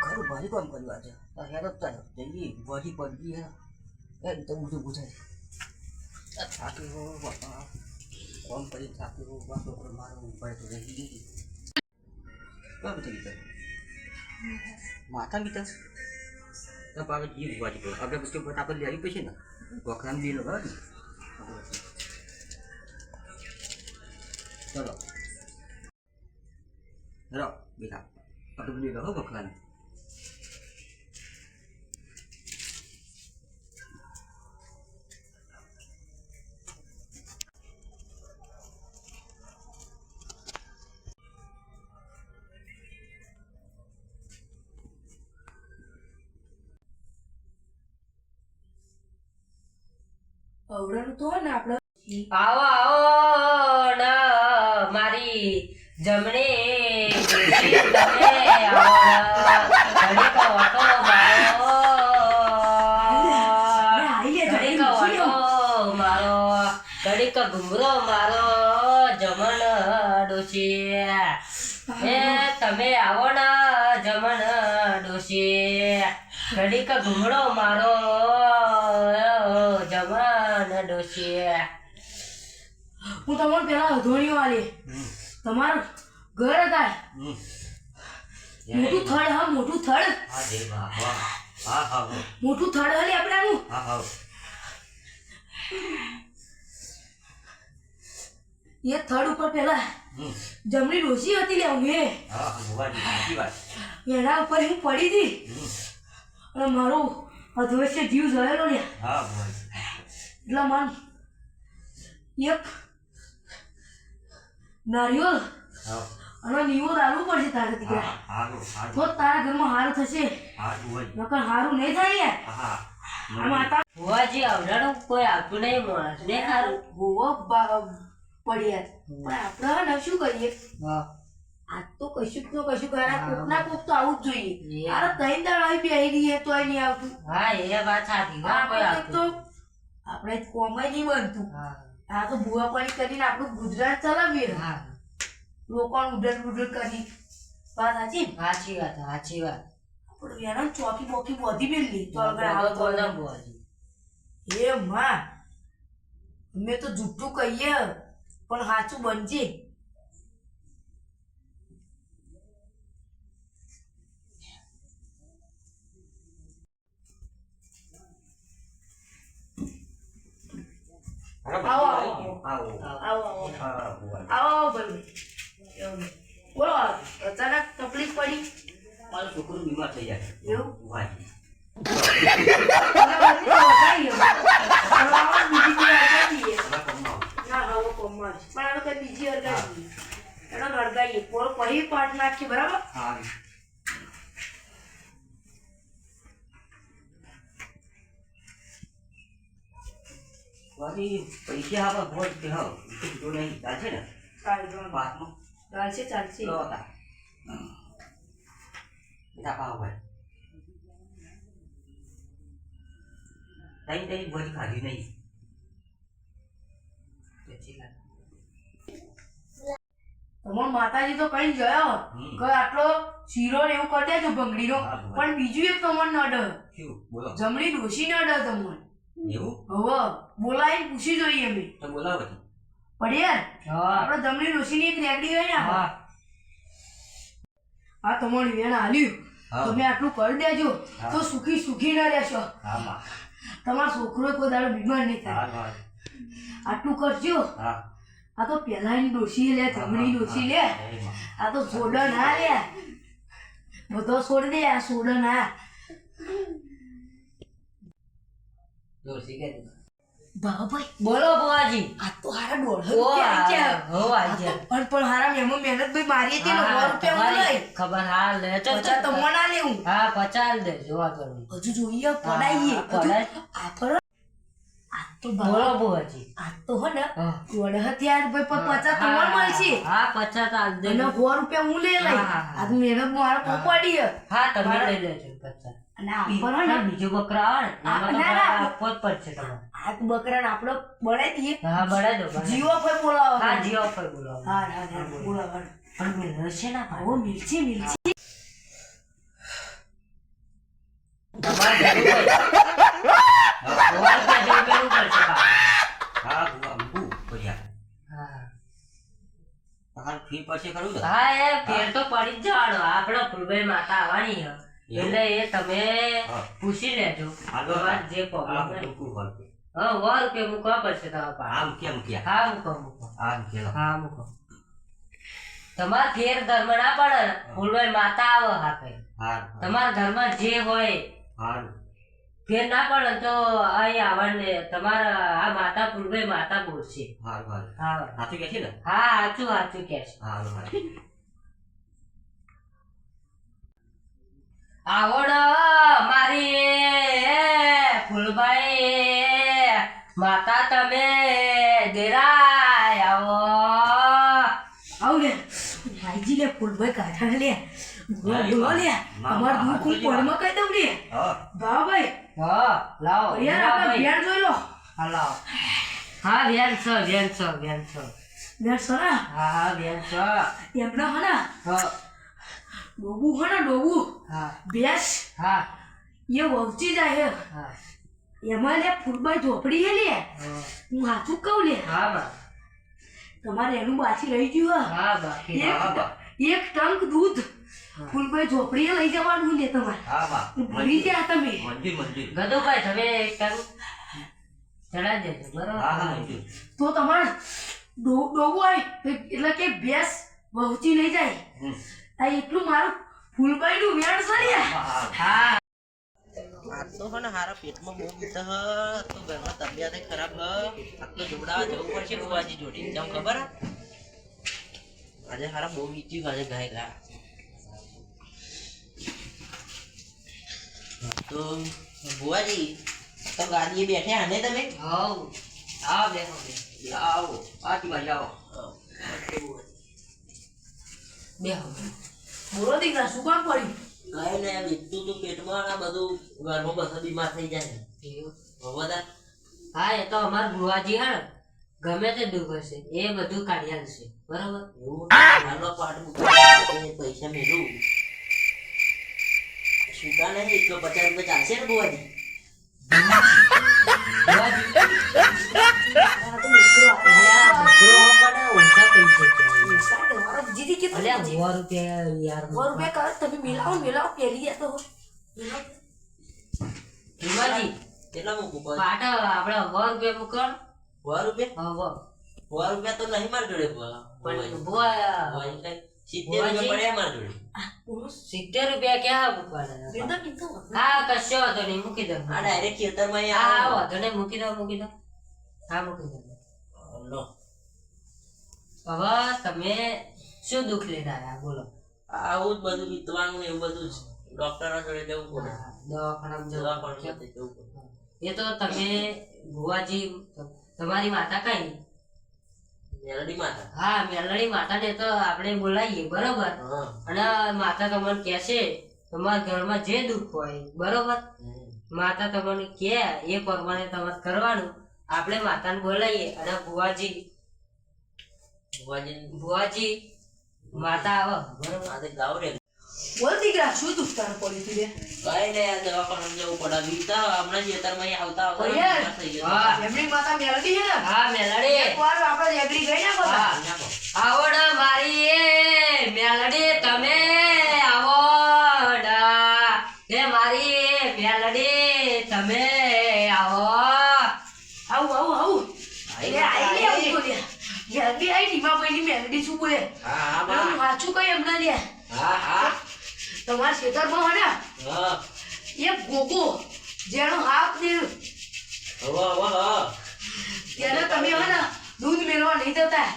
ખરું ભારી કામ કરવા છે હેરપતા જઈએ ભાજી પડી એકદમ બધું પૂછાય થાકી હો બાપા કોમ કરી થાકી હો બાપો પર મારો ઉપાય તો રહી ગઈ બાબુ થઈ ગઈ માથા ગીતા તો પાવે જીવ ભાજી પર આપણે વસ્તુ પર આપણે લઈ પછી ને ગોખરામ દી લો બરાબર ચલો રો બેટા આપણે બની લો ગોખરામ અવડાનું તો ને આપણે આવો આવો ન મારી જમણે ડોશી તમે આવો ઘડીક ઓટો મારો ઘડીક ઘૂમરો મારો જમણ ડોશી એ તમે આવો ને જમણ ડોશી ઘડીક ઘૂમરો મારો જમણ ડોશી હું તમને પેલા અધોણીઓ આલી તમારું ઘર હતા મોટું થડ હા મોટું થડ મોટું થડ હલી આપણાનું એ થડ ઉપર પેલા જમણી ડોશી હતી લે હું એના ઉપર હું પડી હતી અને મારો અધવશ્ય જીવ જયેલો લે એટલે મન એક નારિયેળ અને નીવો દારૂ પડશે તારે દીકરા તો તારા ઘરમાં હારું થશે નકર હારું નહીં થાય યાર આ માતા ભુવાજી આવડાનું કોઈ આવતું નહીં માણસ ને હારું ભૂવો પડ્યા પણ આપણે ને શું કરીએ આજ તો કશુંક નો કશુંક કોકના કોક તો આવું જ જોઈએ અરે ત્રણ દાળ આવી બેહી રહીએ તોય નહીં આવતું હા એ વાત સાચી હા કોઈ આવતું તો આપણે કોમય નહીં બનતું આ તો ભૂવા પાણી કરીને આપણું ગુજરાત ચલાવીએ લોકોનું ઉડન ઉડન કરી વાત સાચી સાચી વાત સાચી વાત આપણે વેરણ ચોકી બોકી બોધી મેલી તો આગળ આવે તો ના ભુવાજી એ માં અમે તો જુઠ્ઠું કહીએ પણ સાચું બનજે આવો ભાઈ બોલો અચાનક તકલીફ પડી મારો છોકરો બીમાર થઈ જાય એવું વાજી બીજી અડગાઈએ પછી પાઠ નાખીએ બરાબર હા વાજી પૈસા આવે ભોજ કે હા તો નહીં ચાલશે ને વાતમાં ચાલશે ચાલશે લો તા બેટા પાવ ભાઈ તઈ ભોજ ખાધી નહીં તમારો માતાજી તો કઈ ગયો કે આટલો શીરો ને એવું કરી દેજો ભંગડીનો પણ બીજું એક તમને નડ બોલો જમણી ડોશી નડ તમને એવું હવે બોલાવીને પૂછી જોઈએ અમે તો બોલાવો પડ્યા આપણે જમણી ડોશીની એક રેગડી હોય ને આ તમારી વેણ આલ્યું તમે આટલું કરી દેજો તો સુખી ના રહેશો તમારો છોકરો કોઈ દાડો બીમાર નહીં થાય આટલું કરજો આ તો પેલાની ડોશી લે જમણી ડોશી લે આ તો સોડા ના લે બધો છોડ દે આ સોડા ના ભાઈ બોલો ભુવાજી આ તો હારા $1.5 હો આઈ પણ હારા મેમો મહેનત ભાઈ મારી હતી ને $100 ખબર હા લે તો તમને ના લેવું હા 50 દે જોવા કરું હજુ જોઈએ પડાઈએ આ તો બોલો ભુવાજી આ તો હો ને વડ હથિયાર ભાઈ 50 તમાર મળશે હા 50 આલ દે અને $100 હું લઈ લઈ આ મહેનત મારો પોપાડી હા તમે લઈ લેજો 50 અને આ પર હે ને બીજો બકરા આવે ને એમાં તો ના, ના. આપવો જ પડશે તમારે. આ બકરાને આપણે બનાવી દઈએ હા બળાઈ દો બળાઈ દો. જીવો પર બોલાવો હા જીઓ પર બોલાવો. હા હા હા બોલાવો પણ મિલર છે ના ભાઈ. ઓ મિર્ચી મિર્ચી તમારે જરૂર હોય. તમારે ત્યાં જઈને કરવું પડશે પાછું. હા બુઆ બુ કર્યા હા તાર ફી પછી ખરું ને હા એ ફેર તો પડી જ જવાનો. આપણો ફૂલભાઈ માતા આવવાની છે એટલે એ તમે હા. પૂછી લેજો આગળ તમારે જે આમ પ્રોબ્લેમ હોય. મૂકવું પડશે. હા વાર કે મૂકવા પડશે તમારા પાસે. આમ કેમ ક્યાં હા મૂકો મૂકો. આમ કેમ હા મૂકો. તમારા ઘેર ધર્મ ના પડે ને ફૂલભાઈ માતા આવે હાથે. હા તમારા ધર્મ જે હોય હા ફેર ના પડે તો અહીં આવવાને તમારા આ માતા ફૂલભાઈ માતા બોલશે. હા હા હા સાચું કે છે ને હા સાચું સાચું કે છે. હા હા આવડ મારી ફૂલભાઈ માતા તમે દેરાય આવો. આવ લે ભાઈજી લે ફૂલભાઈ કાઢા લે બોલો બોલો લે અમાર દુઃખ હું પડમાં કહી દઉં લે હા બા ભાઈ હા લાવો યાર આપણે ભેણ જોઈ લો હા લાવો. હા વેન છો વેન છો વેન છો. ભેણ સરા હા હા વેન છો. એમના હના હા ડોબુ હના ડોબુ હા ભેંસ હા એ વવચી જાય હે હા એમાં લે ફૂલભાઈ ઝોપડી હે લે હા હું સાચું કહું લે હા બા તમારે એનું બાછી રહી ગયું હે હા બાકી એક ટંક દૂધ ફૂલભાઈ ઝોપડીએ લઈ જવાનું લે તમારે હા બા ભરી ગયા તમે મંજૂર મંજૂર ગદુભાઈ તમે એક કામ ચડાવી દેજો બરોબર. હા હા મંજૂર તો તમારે ડોબુ હોય એટલે કે ભેંસ વહુચી લઈ જાય આ એટલું મારું ફૂલભાઈ નું વેણ છે લે હા આ તો હે ને હારા પેટમાં બહુ બીતા હ તો ઘરમાં તબિયત ખરાબ હ આ તો જોડાવા જવું પડશે બુવાજી જોડે કેમ ખબર હે આજે હારા બહુ બીત્યું આજે ગાય ગા તો બુવાજી તો ગાડીએ બેઠ્યા ને તમે હવ આવો બેસો બેસો. આવો આટી બાજુ આવો બેસો બોલો દીકરા શું કામ પડ્યું ગાય ને બીતું તું પેટમાં આ બધું ઘરમાં બધા બીમાર થઈ જાય એવું? બધા હા એ તો અમાર બુવાજી હે ને ગમે તે દુઃખ હશે એ બધું કાઢી આલશે બરોબર. એવું હાલો પાટ મૂકી પૈસા મેલું છૂટા નહીં 150 રૂપિયા ચાલશે ને બુવાજી બુવાજી આ તો દીકરો અલ્યા બકરો પણ ઊંચા પૈસે છે. સાડે વાળો જીતી કે અલ્યા 100 રૂપિયા યાર. 100 રૂપિયા કર તમે મિલાવો પેલી આ તો બુવાજી કેટલા મૂકું બસ પાટ આપણે 100 રૂપિયા મૂકો. 100 રૂપિયા હવે 100 રૂપિયા તો નહીં માર જોડે પણ બુવા 70 રૂપિયા પડ્યા માર જોડે પુરુષ 70 રૂપિયા ક્યાં મૂકવાના? બેટા કીધો હા કશો વાંધો નહીં મૂકી દો. આ ડાયરેક્ટ ખેતરમાં હા વાંધો નહીં મૂકી દો મૂકી દો. હા મૂકી દો. લો હવે તમે શું દુઃખ લેતા આવ્યા બોલો. આવું જ બધું વિતવાનું ને એવું બધું જ ડોક્ટર જોડે જવું પડે દવાખાનામાં જવું દવાખાને પડશે. જવું પડે એ તો તમે ભુવાજી તમારી માતા કઈ મેલડી માતા હા મેલડી માતાને તો આપણે બોલાવીએ બરોબર. હા અને માતા તમને કહેશે તમારા ઘરમાં જે દુઃખ હોય બરોબર માતા તમને કહે એ પ્રમાણે તમારે કરવાનું. આપણે માતાને બોલાવીએ અને ભુવાજી માતા આવે બરોબર. આ તો ગાવ રે બોલ દીકરા શું દુઃખ તારે પડ્યું તું લે કઈ ને આ દવાખાને જવું પડે બીતા હમણાં ખેતરમાં આવતા આવતા ભૈયા. બીમાર થઈ ગયા હા એમની માતા મેળવી છે ને હા મેલડી એકવાર આપણે એગ્રી ગઈ ના બધા હા નાખો. આવડ મારી એ મેલડી તમે આવડ એ મારી મેલડી તમે આવો. આવું આવું આવું આઈ એ આઈ લે આઈ. આવું તો લે મેલડી આઈ નીમા ભાઈની મેલડી શું બોલે હા હા હું બા. વાંચું કઈ એમના લે હા હા તમારા ખેતરમાં હે ને હા એક ગોગો જેનો હાથ ને હવે હવે તેને તમે હે ને દૂધ મેળવા નહીં જતા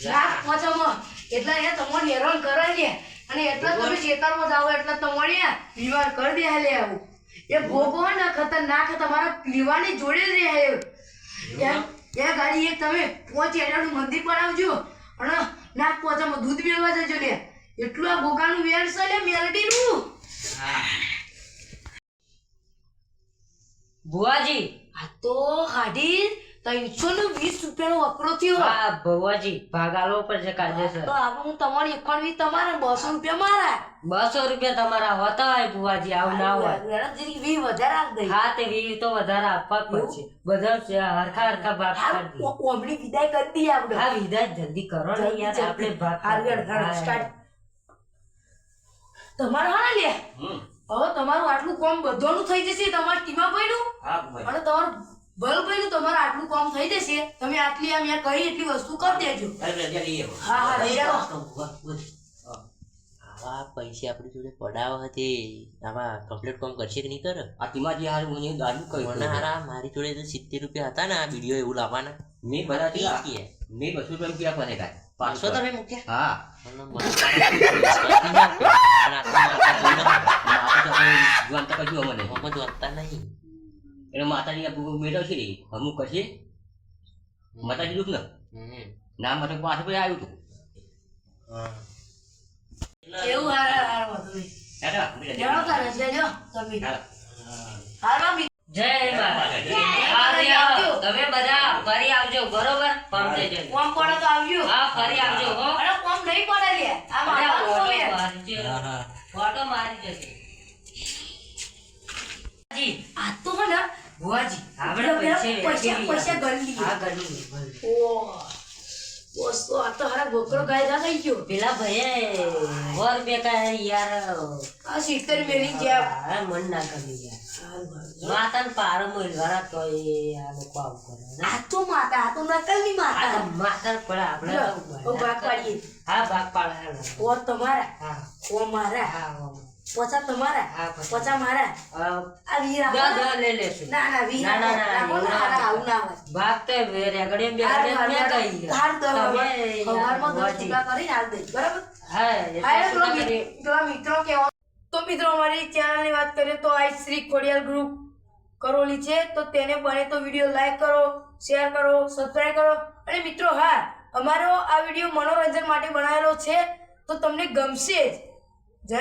રાત પહોંચવામાં એટલે એ તમને હેરાન કરે છે અને એટલા તમે ખેતરમાં જાઓ એટલે તમને બીમાર કરી દે લે આવું એ ગોગો હે ને ખતરનાક તમારા પીવાની જોડે જ રહે એ ગાડી એક તમે 5 એડાનું મંદિર બનાવજો અને નાક પહોંચવામાં દૂધ મેળવા જજો લે એટલું આ ગોગાનું વેણ છે લે મેલડીનું હા ભુવાજી આ તો હાડી 320 રૂપિયાનો વકરો થયો. હા ભુવાજી ભાગ આલવો પડશે કાયદેસર. તો આપણે હું તમારી 51 તમારા 200 રૂપિયા મારા. 200 રૂપિયા તમારા હોતા હોય ભુવાજી, આવું ના હોય. વેરા જરી 20 વધારે આપ દઈ. હા તે વી તો વધારે આપવા જ પડશે. બધા હરખા ભાગ કરી દઈએ. ઓમડી વિદાય કરી દઈએ આપણે. હા વિદાય જલ્દી કરો ને યાર, આપણે ભાગ હાલ સ્ટાર્ટ. તમારે હા લે હવે તમારું આટલું કામ બધાનું થઈ જશે. તમારા ટીમા ભાઈનું અને તમારું બલભાઈનું તમારે આટલું કામ થઈ જશે. તમે આટલી આ મેં કરી એટલી વસ્તુ કરી દેજો. હા હા લઈ જાઓ. આવા પૈસા આપણી જોડે પડાવ હતી, આવા કમ્પ્લીટ કામ કરશે કે નહીં કરે? આ ટીમાજી હાર મને દારૂ કહ્યું મને હારા મારી જોડે તો 70 રૂપિયા હતા ને આ વિડીયો એવું લાવવાના. મેં બધા મેં 200 રૂપિયા પડે કાંઈ 500 તમે મૂક્યા? હા મને વિશ્વાસ નહીં આવતો. પણ માતા તો કશું અમને આમાં જોતા નહીં. એટલે માતાજી મેળવ છે અમુક કરશે માતાજી દુઃખ ને ના માટે પાછું ભાઈ આવ્યું હતું. એવું હારા હતું નહીં. જાણો તારે છે જો તમે હારા જય માતા. તમે બધા ફરી આવજો બરોબર. કામ થઈ જશે. કોમ પડે તો આવ્યો. હા ફરી આવજો હો. અરે કોમ નહીં પડે લે આ મારા ફોટો મારી જશે. જી આ તો મને ભુવાજી આપણે પૈસા ગળી હા ગણી. ઓ બોસ તો આ તો હારા ગોકળો ગાયદા થઈ ગયો. પેલા ભાઈએ 100 રૂપિયા કા યાર આ 70 મેલી ગયા. હા મન ના કરી યાર. માતાને પારો મળવાના તો એ આ લોકો આવું કરે. આ તો માતા આ તો નકલની માતા. માતા પડે આપણે ઓ ભાગ પાડીએ. હા ભાગ પાડે. ઓ તમારા હા ઓ મારા હા પોચા તમારા હા પોચા મારા આ વીરા દા લઈ લેશું. ના ના વીરા ના, ના, ના, રાખો ને, હારા આવું ના હોય. ભાગ તો રેગડીએ બે મેં ગઈ. હાર દો તમે હવારમાં 10 ભુવાજી. ટુકડા કરીને હાલ દઈ બરાબર. હા હા એટલું શું કરી? પેલા મિત્રો કેવા તો મિત્રો અમારી ચેનલની વાત કરીએ તો આ શ્રી ખોડિયાર ગ્રુપ કરોલી છે. તો તેને બને તો વિડીયો લાઈક કરો, શેર કરો, સબસ્ક્રાઇબ કરો. અને મિત્રો હા અમારો આ વિડીયો મનોરંજન માટે બનાવેલો છે તો તમને ગમશે જ. જય